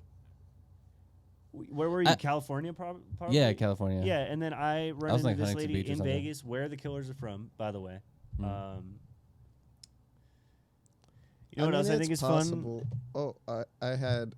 where were you? I- California, probably. Yeah, California. Yeah, and then I run was into like this Huntington lady Beach or in something. Vegas, where the Killers are from, by the way. Mm. You know what else I it's think is possible. Oh, I had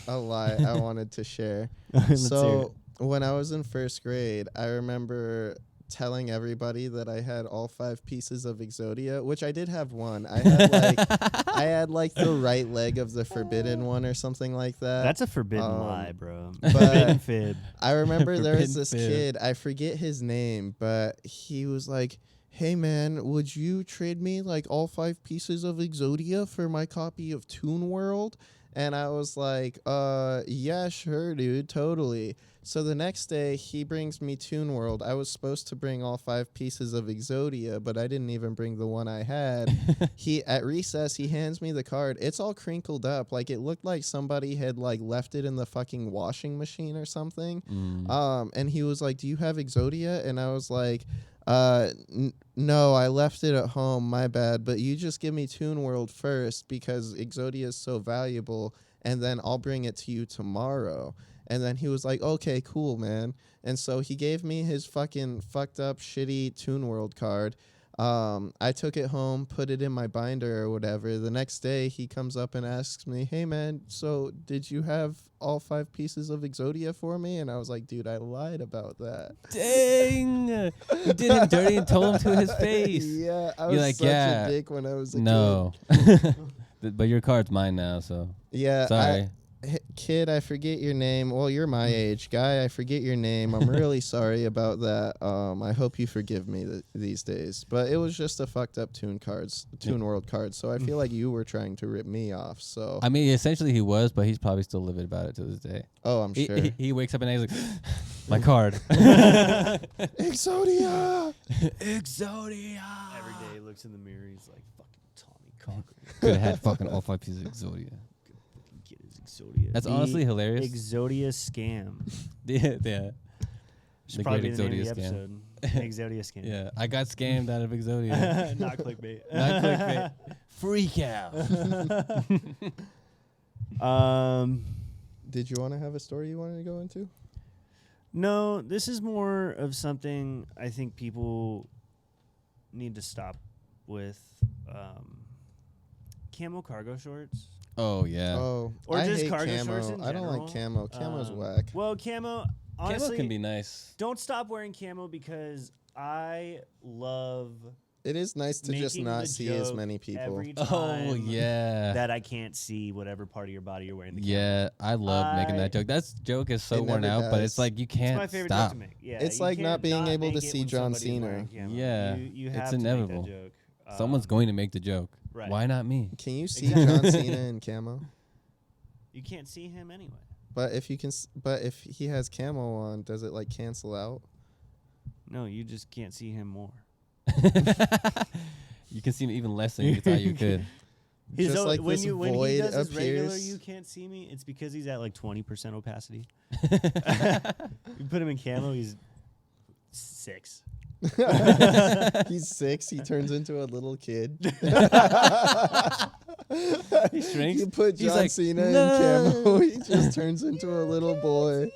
a lie I wanted to share. fun? Let's hear So when I was in first grade, I remember telling everybody that I had all 5 pieces of Exodia, which I did have one. I had like the right leg of the forbidden one or something like that. That's a forbidden Um, lie, bro. but- Forbidden fib. I remember there was Forbidden this fib. kid, I forget his name, but he was like, "Hey man, would you trade me like all 5 pieces of Exodia for my copy of Toon World?" And I was like, yeah, sure, dude, totally. So the next day, he brings me Toon World. I was supposed to bring all 5 pieces of Exodia, but I didn't even bring the one I had. At recess, he hands me the card. It's all crinkled up. Like, it looked like somebody had, like, left it in the fucking washing machine or something. And he was like, "Do you have Exodia?" And I was like, no, I left it at home, my bad, but you just give me Toon World first because Exodia is so valuable, and then I'll bring it to you tomorrow. And then he was like, "Okay, cool, man." And so he gave me his fucking fucked up shitty Toon World card. I took it home, put it in my binder or whatever. The next day he comes up and asks me, "Hey man, so did you have all 5 pieces of Exodia for me?" And I was like, "Dude, I lied about that." Dang! You did him dirty and told him to his face. Yeah, I You're was like, such yeah, a dick when I was a No. But your card's mine now, so kid. Yeah, sorry. kid, I forget your name. Well, you're my age. Guy, I forget your name. I'm really sorry about that. I hope you forgive me these days. But it was just a fucked up Toon World card. So I feel like you were trying to rip me off. So I mean, essentially he was, but he's probably still livid about it to this day. oh, I'm sure. He wakes up and he's like, my card. Exodia. Exodia. Every day he looks in the mirror, he's like, "Fucking Tommy Cochran, Could have had fucking all 5 pieces of Exodia. get his Exodia." That's The honestly hilarious. Exodia scam. Yeah. Should The probably great be the name Exodia of the scam. episode. Exodia scam. Yeah. I got scammed out of Exodia. Not clickbait. Not clickbait. Freak out. Did you want to have a story you wanted to go into? No, this is more of something I think people need to stop with. Camo cargo shorts. Oh, yeah. Oh, Or I just hate cargo camo. shorts in I don't like general. camo. Camo's Um, whack. Well, camo, honestly, Camo can be nice. don't stop wearing camo because I love It is nice to just making not the see as joke many people. every time Oh, yeah. that I can't see whatever part of your body you're wearing the camo. Yeah, I love making that joke. That joke is so It worn never out, but does. it's like you It's can't my favorite stop. joke to make. Yeah, It's you like not can't being able to make it see when John somebody's Cena. wearing camo. Yeah, you it's have to inevitable. Make that joke. Someone's going to make the joke. Right. Why not me? Can you see Exactly. John Cena in camo? You can't see him anyway. But if you can, but if he has camo on, does it like cancel out? No, you just can't see him more. You can see me even less than you thought you could. Just like when this when he void does his regular, appears. you can't see me. It's because he's at like 20% opacity. You put him in camo, he's 6. He's 6. He turns into a little kid. He shrinks. You put He's John like, Cena "No." in camo. He just turns into a little boy.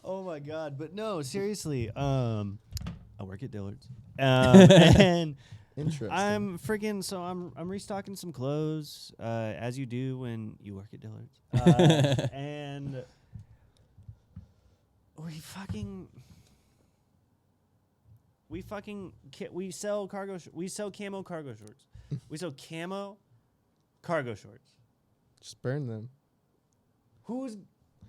Oh my god! But no, seriously. I work at Dillard's, and Interesting. I'm freaking. So I'm restocking some clothes, as you do when you work at Dillard's, and we sell we sell camo cargo shorts. We sell camo cargo shorts. Just burn them.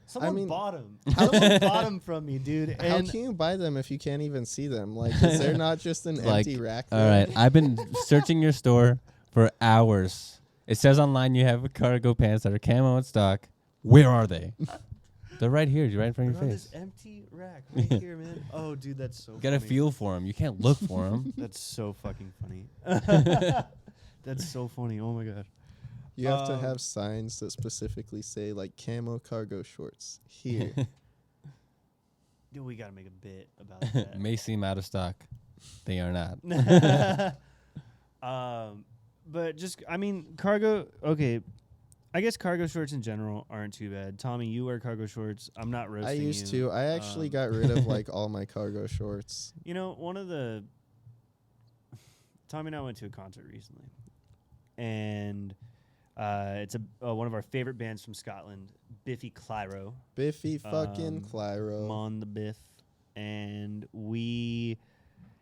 Someone bought them. Someone bought them from me, dude. How And can you buy them if you can't even see them? Like, is there not just an empty rack All there? right, I've been searching your store for hours. It says online you have cargo pants that are camo in stock. Where are they? They're right here, right in front of they're your on face. this empty rack right here, man. Oh, dude, that's so You gotta funny. feel for them. You can't look for them. That's so fucking funny. That's so funny. Oh my god. You have to have signs that specifically say, like, camo cargo shorts here. Dude, we gotta make a bit about that. May seem out of stock. They are not. But just, I mean, cargo. Okay, I guess cargo shorts in general aren't too bad. Tommy, you wear cargo shorts. I'm not roasting I you. used to. I actually got rid of, like, all my cargo shorts. You know, Tommy and I went to a concert recently, and it's one of our favorite bands from Scotland, Biffy Clyro. Biffy fucking Clyro. Mon the Biff. And we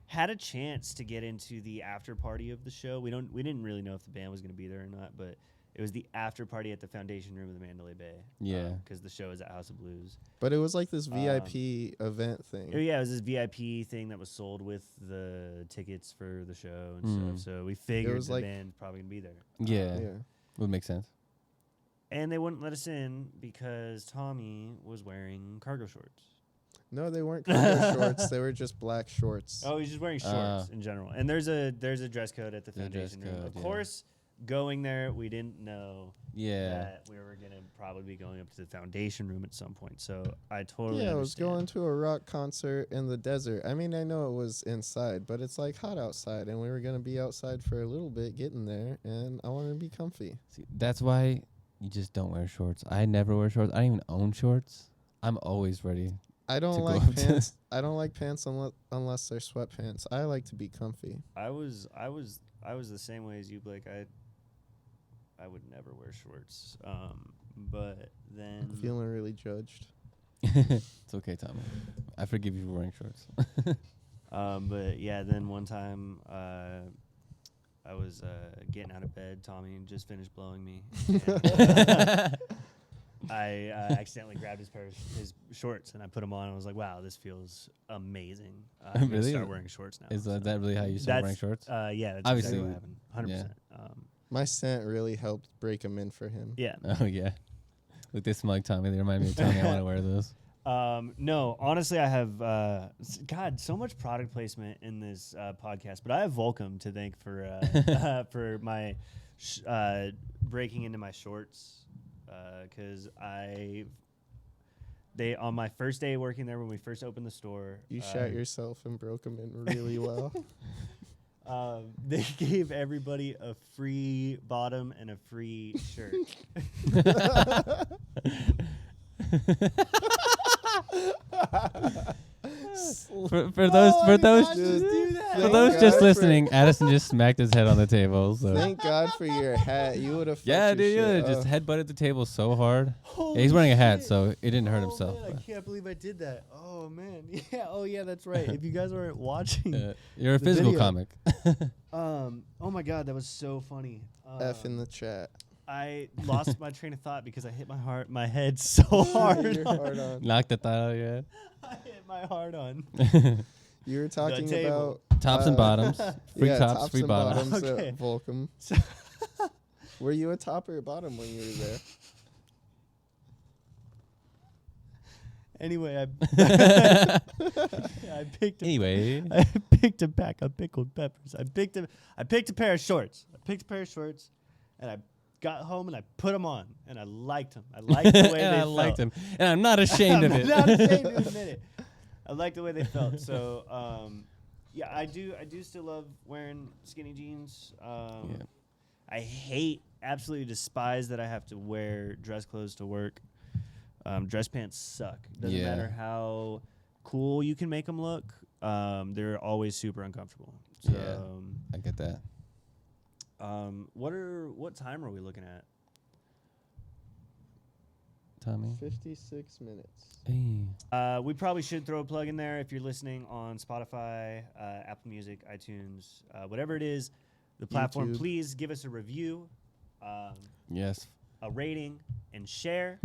had a chance to get into the after party of the show. We didn't really know if the band was going to be there or not, but it was the after party at the Foundation Room of the Mandalay Bay. Yeah. Because the show is at House of Blues. But it was like this VIP event thing. Yeah, it was this VIP thing that was sold with the tickets for the show and stuff. So we figured was the like- band's probably going to be there. Yeah. Yeah. Would make sense. And they wouldn't let us in because Tommy was wearing cargo shorts. No, they weren't cargo shorts. They were just black shorts. Oh, he's just wearing shorts in general. And there's a dress code at the There's a dress Foundation Room. code, Of yeah. course, going there, we didn't know Yeah. that we were going to probably be going up to the Foundation Room at some point. So I totally Yeah, I was understand. going to a rock concert in the desert. I mean, I know it was inside, but it's like hot outside, and we were going to be outside for a little bit getting there, and I wanted to be comfy. See, that's why you just don't wear shorts. I never wear shorts. I don't even own shorts. I'm always ready. I don't To go like up to- pants. I don't like pants unless they're sweatpants. I like to be comfy. I was the same way as you, Blake. I would never wear shorts. But then I'm feeling really judged. It's okay, Tommy. I forgive you for wearing shorts. but yeah, then one time I was getting out of bed. Tommy just finished blowing me. And, I accidentally grabbed his shorts and I put them on. And I was like, "Wow, this feels amazing." I'm gonna Really? start wearing shorts now. Is So that really how you start wearing shorts? Yeah, that's Obviously, exactly what happened. 100%. My scent really helped break them in for him. Yeah. Oh, yeah. Look, they smell like Tommy. They remind me of Tommy. I want to wear those. No, honestly, I have God, so much product placement in this podcast, but I have Volcom to thank for for my breaking into my shorts because they on my first day working there when we first opened the store. You shot yourself and broke them in really well. They gave everybody a free bottom and a free shirt. For those Thank just God listening, Addison just smacked his head on the table. So Thank God for your hat. You would have. yeah, dude, you shit just up. headbutted the table so hard. Holy Yeah, he's wearing a hat, shit. so it didn't hurt himself. Man, I can't believe I did that. Oh man, yeah. Oh yeah, that's right. If you guys aren't watching, You're a The physical video. comic. oh my god, that was so funny. F in the chat. I lost my train of thought because I hit my head so hard. You're hard on. Knock the thought out of your head. I hit my heart on. You were talking table. about Tops and bottoms. Free yeah, tops, free and bottoms. Okay. at Volcom. Were you a top or a bottom when you were there? Anyway, I picked. Anyway, I picked a pack of pickled peppers. I picked a pair of shorts. And I got home and I put them on, and I liked them. I liked the way they and I felt. liked him, and I'm not ashamed of I'm it. not ashamed to admit it. I like the way they felt. So, yeah, I do still love wearing skinny jeans. Yeah. I absolutely despise that I have to wear dress clothes to work. Dress pants suck. Doesn't Yeah. matter how cool you can make them look. They're always super uncomfortable. So, Yeah. I get that. what time are we looking at? Tommy. 56 minutes. Hey. We probably should throw a plug in there if you're listening on Spotify, Apple Music, iTunes, whatever it is, the platform. YouTube. Please give us a review, Yes. a rating, and share.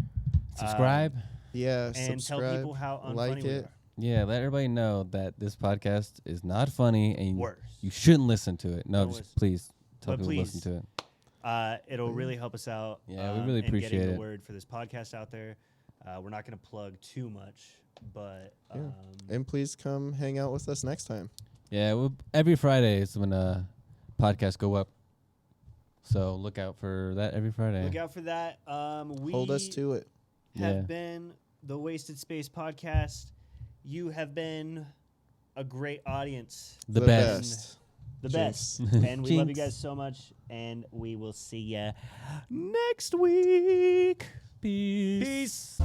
Subscribe. Yeah, And subscribe, tell people how unfunny like we it. are. Yeah, let everybody know that this podcast is not funny and Worse. you shouldn't listen to it. No, No, just please tell but people to please. listen to it. It'll really help us out. Yeah, we really in appreciate getting it. the word for this podcast out there. We're not going to plug too much, but Yeah. And please come hang out with us next time. Yeah, every Friday is when podcasts go up. So look out for that every Friday. look out for that. We Hold us to it. have Yeah. been the Wasted Space podcast. You have been a great audience. The best. The Jinx. best. And we love you Jinx. guys so much. And we will see you next week. Peace. Peace.